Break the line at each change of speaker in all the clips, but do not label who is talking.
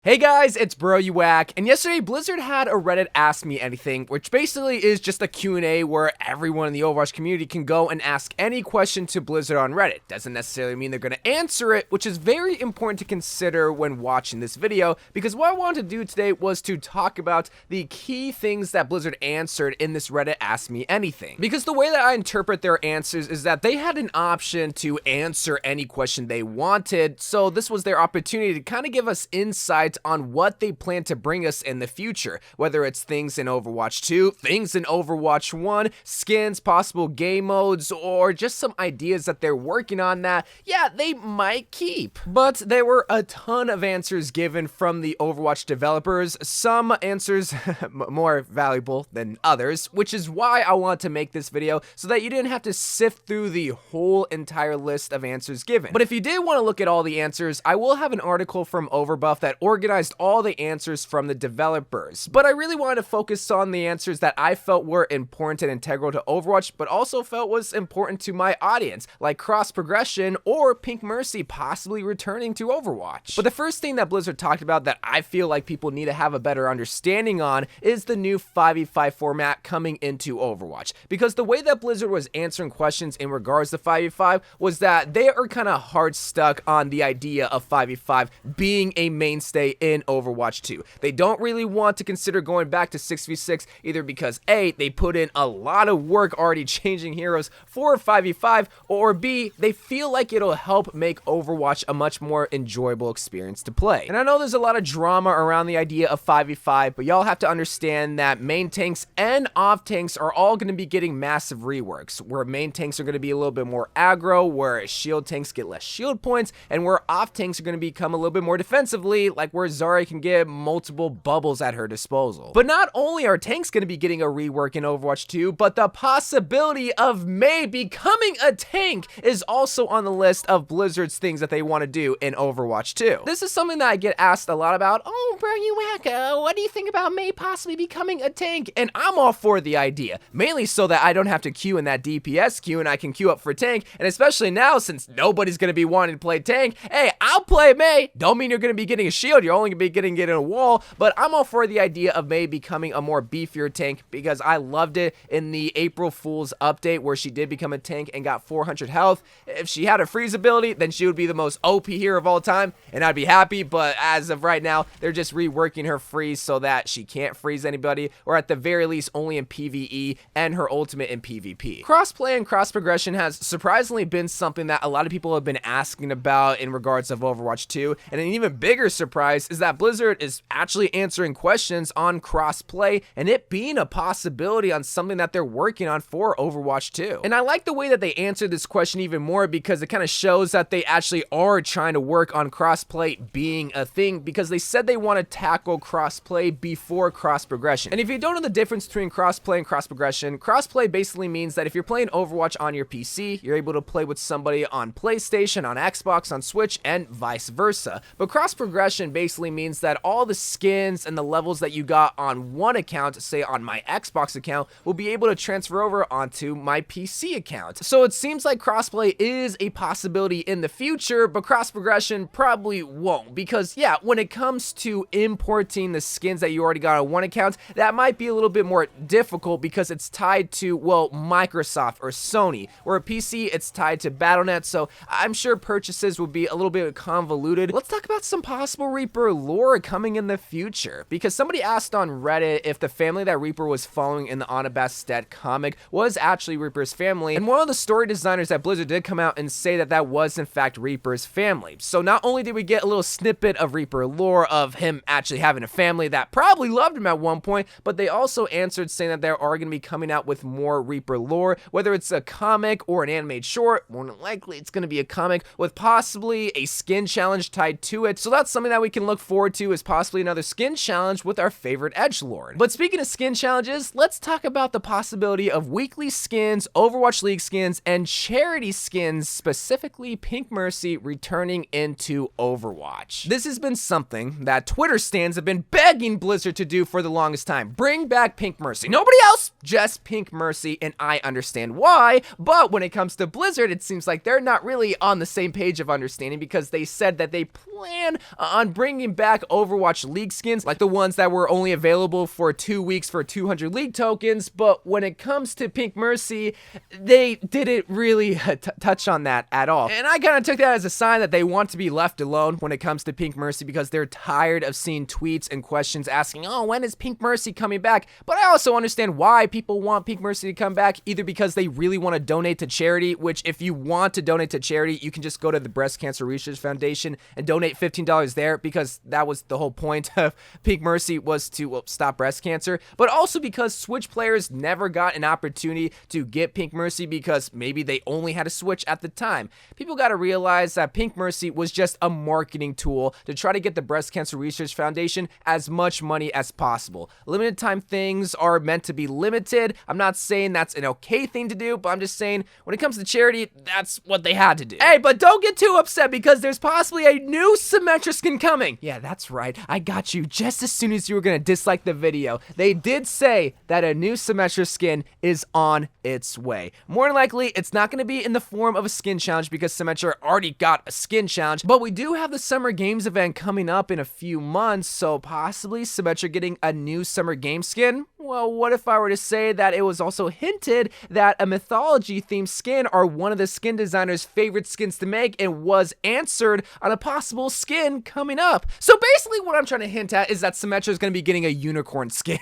Hey guys, it's Bro You Whack, and yesterday Blizzard had a Reddit Ask Me Anything, which basically is just a Q&A where everyone in the Overwatch community can go and ask any question to Blizzard on Reddit. Doesn't necessarily mean they're going to answer it, which is very important to consider when watching this video, because what I wanted to do today was to talk about the key things that Blizzard answered in this Reddit Ask Me Anything. Because the way that I interpret their answers is that they had an option to answer any question they wanted, so this was their opportunity to kind of give us insight on what they plan to bring us in the future, whether it's things in Overwatch 2, things in Overwatch 1, skins, possible game modes, or just some ideas that they're working on that, yeah, they might keep. But there were a ton of answers given from the Overwatch developers, some answers more valuable than others, which is why I want to make this video so that you didn't have to sift through the whole entire list of answers given. But if you did want to look at all the answers, I will have an article from Overbuff that organized all the answers from the developers. But I really wanted to focus on the answers that I felt were important and integral to Overwatch, but also felt was important to my audience, like cross progression or Pink Mercy possibly returning to Overwatch. But the first thing that Blizzard talked about that I feel like people need to have a better understanding on is the new 5v5 format coming into Overwatch. Because the way that Blizzard was answering questions in regards to 5v5 was that they are kind of hard stuck on the idea of 5v5 being a mainstay in Overwatch 2. They don't really want to consider going back to 6v6 either because A, they put in a lot of work already changing heroes for 5v5, or B, they feel like it'll help make Overwatch a much more enjoyable experience to play. And I know there's a lot of drama around the idea of 5v5, but y'all have to understand that main tanks and off tanks are all going to be getting massive reworks, where main tanks are going to be a little bit more aggro, where shield tanks get less shield points, and where off tanks are going to become a little bit more defensively, like where Zarya can get multiple bubbles at her disposal. But not only are tanks going to be getting a rework in Overwatch 2, but the possibility of Mei becoming a tank is also on the list of Blizzard's things that they want to do in Overwatch 2. This is something that I get asked a lot about. Oh, Bro You Whack, what do you think about Mei possibly becoming a tank? And I'm all for the idea, mainly so that I don't have to queue in that DPS queue and I can queue up for tank, and especially now since nobody's going to be wanting to play tank, hey, I'll play Mei. Don't mean you're going to be getting a shield, you're only going to be getting it in a wall, but I'm all for the idea of Mei becoming a more beefier tank because I loved it in the April Fool's update where she did become a tank and got 400 health. If she had a freeze ability, then she would be the most OP hero of all time, and I'd be happy, but as of right now, they're just reworking her freeze so that she can't freeze anybody, or at the very least only in PvE, and her ultimate in PvP. Crossplay and cross progression has surprisingly been something that a lot of people have been asking about in regards of Overwatch 2, and an even bigger surprise is that Blizzard is actually answering questions on crossplay and it being a possibility on something that they're working on for Overwatch 2. And I like the way that they answered this question even more because it kind of shows that they actually are trying to work on crossplay being a thing, because they said they want to tackle crossplay before cross progression. And if you don't know the difference between crossplay and cross progression, crossplay basically means that if you're playing Overwatch on your PC, you're able to play with somebody on PlayStation, on Xbox, on Switch, and vice versa. But cross progression basically means that all the skins and the levels that you got on one account, say on my Xbox account, will be able to transfer over onto my PC account. So it seems like crossplay is a possibility in the future, but cross progression probably won't, because yeah, when it comes to importing the skins that you already got on one account, that might be a little bit more difficult because it's tied to, well, Microsoft or Sony, or a PC it's tied to Battle.net, so I'm sure purchases will be a little bit convoluted. Let's talk about some possible Reaper lore coming in the future, because somebody asked on Reddit if the family that Reaper was following in the Onabastet comic was actually Reaper's family, and one of the story designers at Blizzard did come out and say that that was in fact Reaper's family. So not only did we get a little snippet of Reaper lore of him actually having a family that probably loved him at one point, but they also answered saying that they are going to be coming out with more Reaper lore, whether it's a comic or an animated short. More than likely it's going to be a comic with possibly a skin challenge tied to it, so that's something that we can look forward to, is possibly another skin challenge with our favorite edgelord. But speaking of skin challenges, let's talk about the possibility of weekly skins, Overwatch League skins, and charity skins, specifically Pink Mercy, returning into Overwatch. This has been something that Twitter stans have been begging Blizzard to do for the longest time. Bring back Pink Mercy. Nobody else, just Pink Mercy, and I understand why, but when it comes to Blizzard, it seems like they're not really on the same page of understanding, because they said that they plan on bringing bringing back Overwatch League skins, like the ones that were only available for 2 weeks for 200 League tokens, but when it comes to Pink Mercy, they didn't really touch on that at all. And I kind of took that as a sign that they want to be left alone when it comes to Pink Mercy, because they're tired of seeing tweets and questions asking, oh, when is Pink Mercy coming back? But I also understand why people want Pink Mercy to come back, either because they really want to donate to charity, which if you want to donate to charity, you can just go to the Breast Cancer Research Foundation and donate $15 there, because that was the whole point of Pink Mercy, was to, well, stop breast cancer. But also because Switch players never got an opportunity to get Pink Mercy because maybe they only had a Switch at the time. People got to realize that Pink Mercy was just a marketing tool to try to get the Breast Cancer Research Foundation as much money as possible. Limited time things are meant to be limited. I'm not saying that's an okay thing to do, but I'm just saying when it comes to charity, that's what they had to do. Hey, but don't get too upset because there's possibly a new Symmetra skin coming. Yeah, that's right. I got you just as soon as you were gonna dislike the video. They did say that a new Symmetra skin is on its way. More than likely, it's not gonna be in the form of a skin challenge because Symmetra already got a skin challenge, but we do have the Summer Games event coming up in a few months, so possibly Symmetra getting a new Summer Games skin? Well, what if I were to say that it was also hinted that a mythology-themed skin are one of the skin designer's favorite skins to make and was answered on a possible skin coming up? So basically what I'm trying to hint at is that Symmetra is going to be getting a unicorn skin.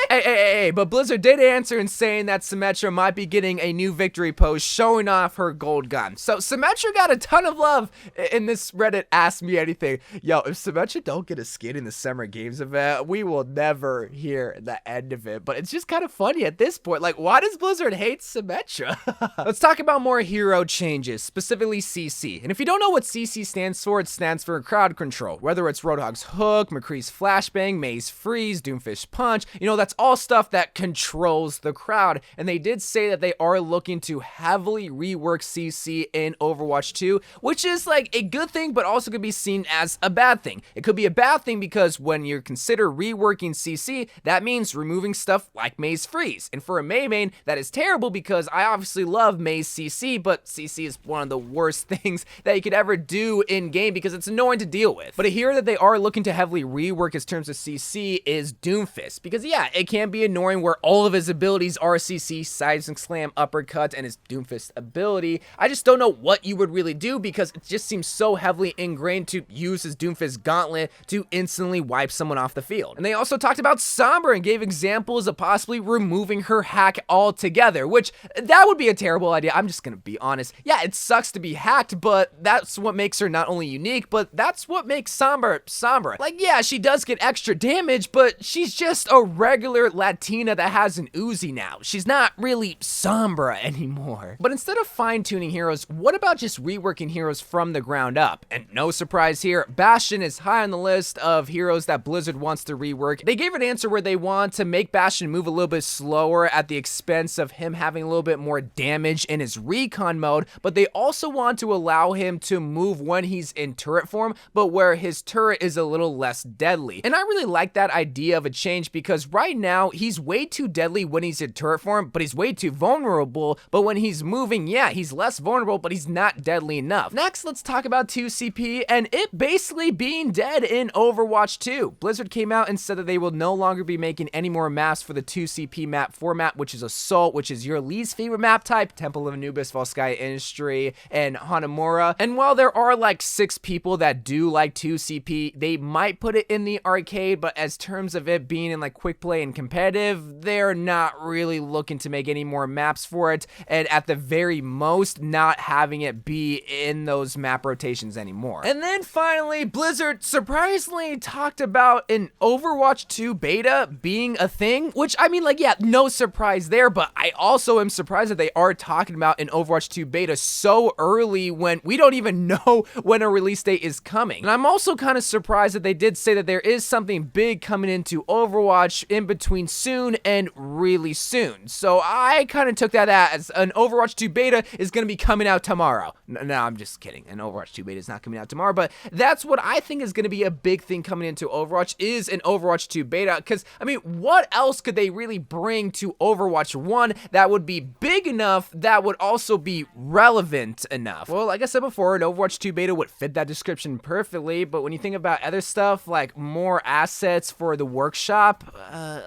Hey, but Blizzard did answer in saying that Symmetra might be getting a new victory pose showing off her gold gun. So Symmetra got a ton of love in this Reddit Ask Me Anything. Yo, if Symmetra don't get a skin in the Summer Games event, we will never hear the end of it. But it's just kind of funny at this point. Like, why does Blizzard hate Symmetra? Let's talk about more hero changes, specifically CC. And if you don't know what CC stands for, it stands for crowd control. Whether it's Roadhog's hook, McCree's flashbang, May's freeze, Doomfish punch, you know, that's all stuff that controls the crowd. And they did say that they are looking to heavily rework CC in Overwatch 2, which is like a good thing, but also could be seen as a bad thing. It could be a bad thing because when you consider reworking CC, that means removing stuff like May's freeze. And for a May main, that is terrible because I obviously love May's CC, but CC is one of the worst things that you could ever do in game because it's annoying to deal with. But a hero that they are looking to heavily rework in terms of CC is Doomfist, because yeah, it can be annoying where all of his abilities are CC, Seismic Slam, Uppercut, and his Doomfist ability. I just don't know what you would really do because it just seems so heavily ingrained to use his Doomfist gauntlet to instantly wipe someone off the field. And they also talked about Sombra and gave examples of possibly removing her hack altogether, which that would be a terrible idea. I'm just gonna be honest. Yeah, it sucks to be hacked, but that's what makes her not only unique, but that's what makes Sombra. Like, yeah, she does get extra damage, but she's just a regular Latina that has an Uzi now. She's not really Sombra anymore. But instead of fine-tuning heroes, what about just reworking heroes from the ground up? And no surprise here, Bastion is high on the list of heroes that Blizzard wants to rework. They gave an answer where they want to make Bastion move a little bit slower at the expense of him having a little bit more damage in his recon mode, but they also want to allow him to move when he's in turret form, but where his turret is a little less deadly. And I really like that idea of a change because right now he's way too deadly when he's in turret form, but he's way too vulnerable. But when he's moving, yeah, he's less vulnerable, but he's not deadly enough. Next, let's talk about 2CP and it basically being dead in Overwatch 2. Blizzard came out and said that they will no longer be making any more maps for the 2CP map format, which is Assault, which is your least favorite map type, Temple of Anubis, Volskaya Industry, and Hanamura. And while there are like 6 people that do like 2CP, they might put it in the arcade, but as terms of it being in like quick play and competitive, they're not really looking to make any more maps for it, and at the very most, not having it be in those map rotations anymore. And then finally, Blizzard surprisingly talked about an Overwatch 2 beta being a thing, which I mean, like, yeah, no surprise there, but I also am surprised that they are talking about an Overwatch 2 beta so early when we don't even know when a release date is coming. And I'm also kind of surprised that they did say that there is something big coming into Overwatch in between soon and really soon. So I kind of took that as an Overwatch 2 beta is going to be coming out tomorrow. No, I'm just kidding. An Overwatch 2 beta is not coming out tomorrow, but that's what I think is going to be a big thing coming into Overwatch is an Overwatch 2 beta, because I mean, what else else could they really bring to Overwatch 1 that would be big enough that would also be relevant enough? Well, like I said before, an Overwatch 2 beta would fit that description perfectly, but when you think about other stuff like more assets for the workshop,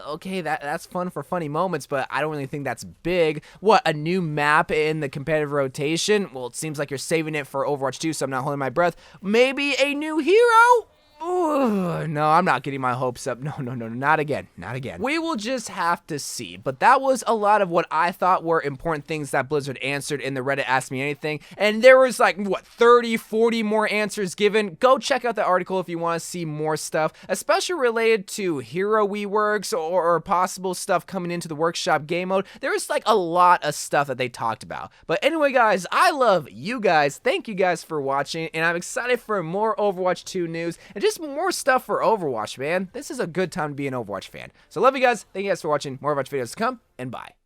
okay, that's fun for funny moments, but I don't really think that's big. What, a new map in the competitive rotation? Well, it seems like you're saving it for Overwatch 2, so I'm not holding my breath. Maybe a new hero? Ooh, no, I'm not getting my hopes up. No, not again. Not again. We will just have to see. But that was a lot of what I thought were important things that Blizzard answered in the Reddit Ask Me Anything. And there was like, what, 30, 40 more answers given. Go check out the article if you want to see more stuff, especially related to hero reworks or possible stuff coming into the workshop game mode. There was like a lot of stuff that they talked about. But anyway, guys, I love you guys. Thank you guys for watching. And I'm excited for more Overwatch 2 news and just more stuff for Overwatch, man. This is a good time to be an Overwatch fan. So love you guys. Thank you guys for watching. More Overwatch videos to come, and bye.